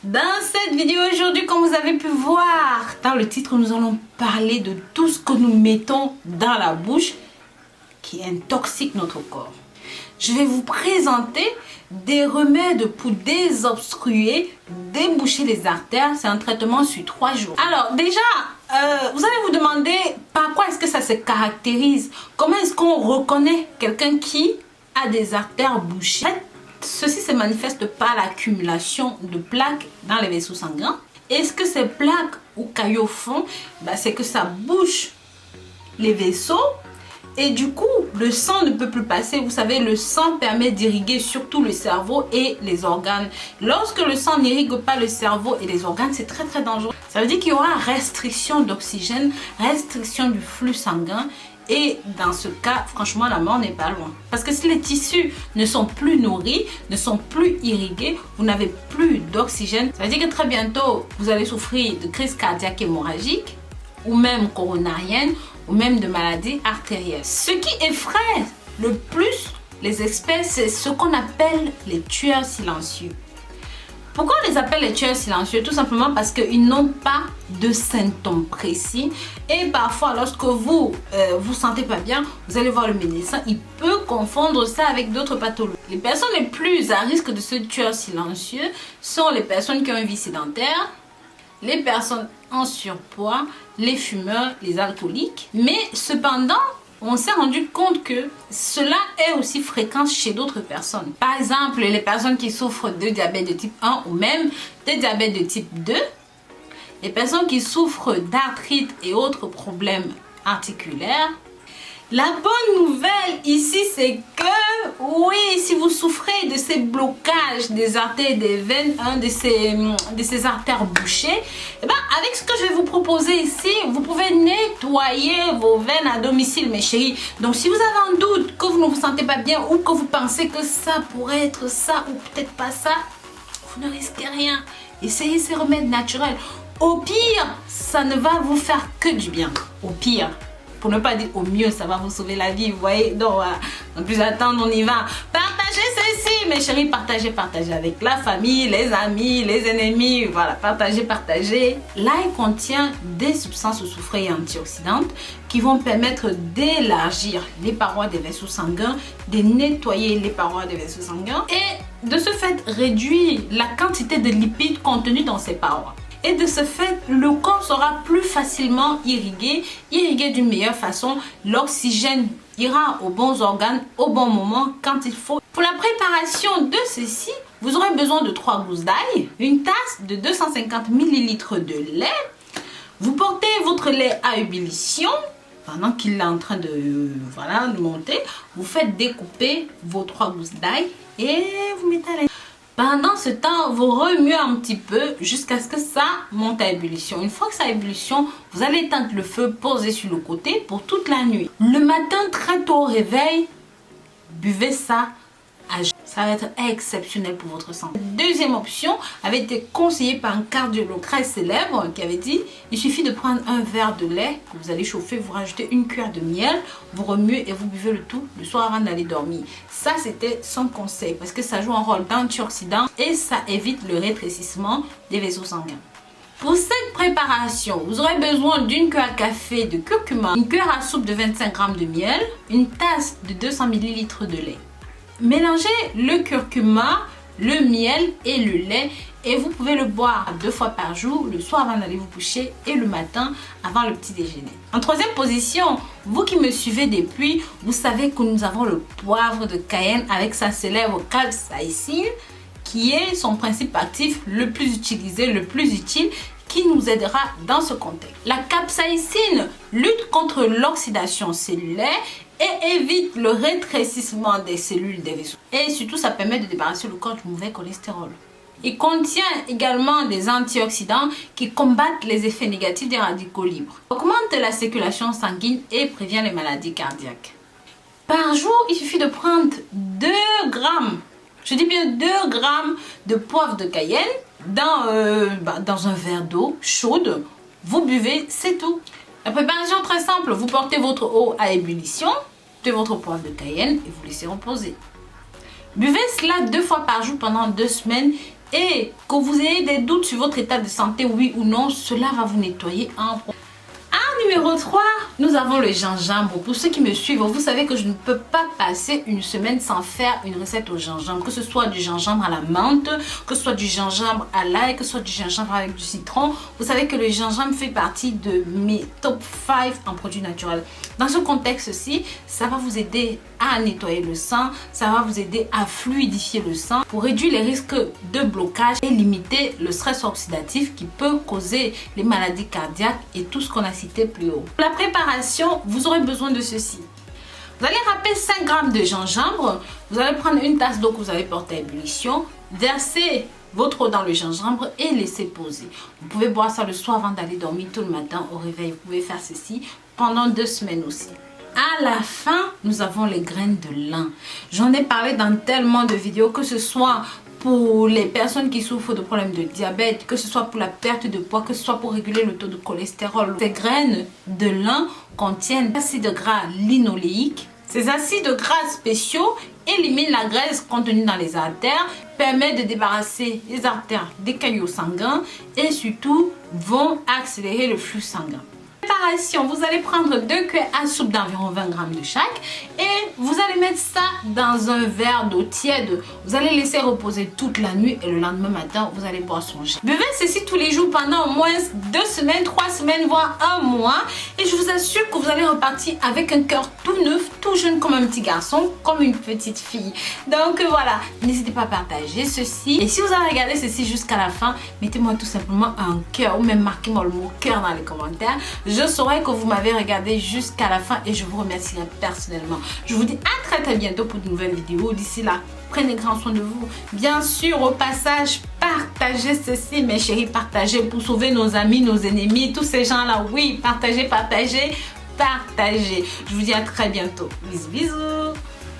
Dans cette vidéo aujourd'hui, comme vous avez pu voir dans le titre, nous allons parler de tout ce que nous mettons dans la bouche qui intoxique notre corps. Je vais vous présenter des remèdes pour désobstruer, déboucher les artères. C'est un traitement sur 3 jours. Alors déjà, vous allez vous demander par quoi est-ce que ça se caractérise? Comment est-ce qu'on reconnaît quelqu'un qui a des artères bouchées? Ceci se manifeste par l'accumulation de plaques dans les vaisseaux sanguins. Et ce que ces plaques ou caillots font, c'est que ça bouche les vaisseaux et du coup le sang ne peut plus passer. Vous savez, le sang permet d'irriguer surtout le cerveau et les organes. Lorsque le sang n'irrigue pas le cerveau et les organes, c'est très dangereux. Ça veut dire qu'il y aura restriction d'oxygène, restriction du flux sanguin. Et dans ce cas, franchement, la mort n'est pas loin. Parce que si les tissus ne sont plus nourris, ne sont plus irrigués, vous n'avez plus d'oxygène. Ça veut dire que très bientôt, vous allez souffrir de crise cardiaque hémorragique, ou même coronarienne, ou même de maladies artérielles. Ce qui effraie le plus les experts, c'est ce qu'on appelle les tueurs silencieux. Pourquoi on les appelle les tueurs silencieux? Tout simplement parce qu'ils n'ont pas de symptômes précis. Et parfois, lorsque vous vous sentez pas bien, vous allez voir le médecin. Il peut confondre ça avec d'autres pathologies. Les personnes les plus à risque de ce tueur silencieux sont les personnes qui ont une vie sédentaire, les personnes en surpoids, les fumeurs, les alcooliques. Mais cependant, on s'est rendu compte que cela est aussi fréquent chez d'autres personnes. Par exemple, les personnes qui souffrent de diabète de type 1 ou même de diabète de type 2, les personnes qui souffrent d'arthrite et autres problèmes articulaires. La bonne nouvelle ici, c'est que oui, si vous souffrez de ces blocages des artères, des veines, de ces artères bouchées, avec ce que je vais vous proposer ici, vous pouvez nettoyer vos veines à domicile, mes chéris. Donc, si vous avez un doute que vous ne vous sentez pas bien ou que vous pensez que ça pourrait être ça ou peut-être pas ça, vous ne risquez rien. Essayez ces remèdes naturels. Au pire, ça ne va vous faire que du bien. Au pire. Pour ne pas dire au mieux, ça va vous sauver la vie, vous voyez. Donc, sans plus attendre, on y va. Partagez ceci, mes chéris, partagez avec la famille, les amis, les ennemis. Voilà, partagez. L'ail contient des substances soufrées et antioxydantes qui vont permettre d'élargir les parois des vaisseaux sanguins, de nettoyer les parois des vaisseaux sanguins et de ce fait réduire la quantité de lipides contenus dans ces parois. Et de ce fait, le corps sera plus facilement irrigué d'une meilleure façon. L'oxygène ira aux bons organes au bon moment quand il faut. Pour la préparation de ceci, vous aurez besoin de 3 gousses d'ail, une tasse de 250 ml de lait. Vous portez votre lait à ébullition. Pendant qu'il est en train de monter, vous faites découper vos 3 gousses d'ail et vous mettez à lait. Pendant ce temps, vous remuez un petit peu jusqu'à ce que ça monte à ébullition. Une fois que ça a ébullition, vous allez éteindre le feu, poser sur le côté pour toute la nuit. Le matin, très tôt au réveil, buvez ça à jeun. Ça va être exceptionnel pour votre santé. Deuxième option avait été conseillée par un cardiologue très célèbre qui avait dit il suffit de prendre un verre de lait que vous allez chauffer, vous rajoutez une cuillère de miel, vous remuez et vous buvez le tout le soir avant d'aller dormir. Ça, c'était son conseil parce que ça joue un rôle d'antioxydant et ça évite le rétrécissement des vaisseaux sanguins. Pour cette préparation, vous aurez besoin d'une cuillère à café de curcuma, une cuillère à soupe de 25 g de miel, une tasse de 200 ml de lait. Mélangez le curcuma, le miel et le lait et vous pouvez le boire 2 fois par jour, le soir avant d'aller vous coucher et le matin avant le petit déjeuner. En troisième position, vous qui me suivez depuis, vous savez que nous avons le poivre de Cayenne avec sa célèbre capsaïcine qui est son principe actif le plus utilisé, le plus utile, qui nous aidera dans ce contexte. La capsaïcine lutte contre l'oxydation cellulaire et évite le rétrécissement des cellules des vaisseaux. Et surtout, ça permet de débarrasser le corps du mauvais cholestérol. Il contient également des antioxydants qui combattent les effets négatifs des radicaux libres, augmente la circulation sanguine et prévient les maladies cardiaques. Par jour, il suffit de prendre 2 grammes, je dis bien 2 grammes de poivre de Cayenne dans un verre d'eau chaude. Vous buvez, c'est tout. La préparation est très simple. Vous portez votre eau à ébullition, mettez votre poivre de Cayenne et vous laissez reposer. Buvez cela 2 fois par jour pendant 2 semaines et que vous ayez des doutes sur votre état de santé, oui ou non, cela va vous nettoyer en profondeur. Numéro 3, nous avons le gingembre. Pour ceux qui me suivent, vous savez que je ne peux pas passer une semaine sans faire une recette au gingembre. Que ce soit du gingembre à la menthe, que ce soit du gingembre à l'ail, que ce soit du gingembre avec du citron. Vous savez que le gingembre fait partie de mes top 5 en produits naturels. Dans ce contexte-ci, ça va vous aider à nettoyer le sang, ça va vous aider à fluidifier le sang pour réduire les risques de blocage et limiter le stress oxydatif qui peut causer les maladies cardiaques et tout ce qu'on a cité plus haut. Pour la préparation, vous aurez besoin de ceci. Vous allez râper 5 g de gingembre, vous allez prendre une tasse d'eau que vous avez portée à ébullition, verser votre eau dans le gingembre et laisser poser. Vous pouvez boire ça le soir avant d'aller dormir, tout le matin au réveil. Vous pouvez faire ceci pendant 2 semaines aussi. À la fin, nous avons les graines de lin. J'en ai parlé dans tellement de vidéos, que ce soit pour les personnes qui souffrent de problèmes de diabète, que ce soit pour la perte de poids, que ce soit pour réguler le taux de cholestérol. Ces graines de lin contiennent acides gras linoléiques. Ces acides gras spéciaux éliminent la graisse contenue dans les artères, permettent de débarrasser les artères des caillots sanguins et surtout vont accélérer le flux sanguin. Préparation, vous allez prendre 2 cuillères à soupe d'environ 20 g de chaque et vous allez mettre ça dans un verre d'eau tiède. Vous allez laisser reposer toute la nuit et le lendemain matin, vous allez boire son jus. Buvez ceci tous les jours pendant au moins 2 semaines, 3 semaines, voire 1 mois et je vous assure que vous allez repartir avec un cœur tout neuf, tout jeune comme un petit garçon, comme une petite fille. Donc voilà, n'hésitez pas à partager ceci et si vous avez regardé ceci jusqu'à la fin, mettez-moi tout simplement un cœur ou même marquez-moi le mot cœur dans les commentaires. Je saurai que vous m'avez regardé jusqu'à la fin et je vous remercierai personnellement. Je vous dis à très bientôt pour de nouvelles vidéos. D'ici là, prenez grand soin de vous. Bien sûr, au passage, partagez ceci, mes chéris, partagez pour sauver nos amis, nos ennemis, tous ces gens-là. Oui, partagez, partagez, partagez. Je vous dis à très bientôt. Bisous, bisous.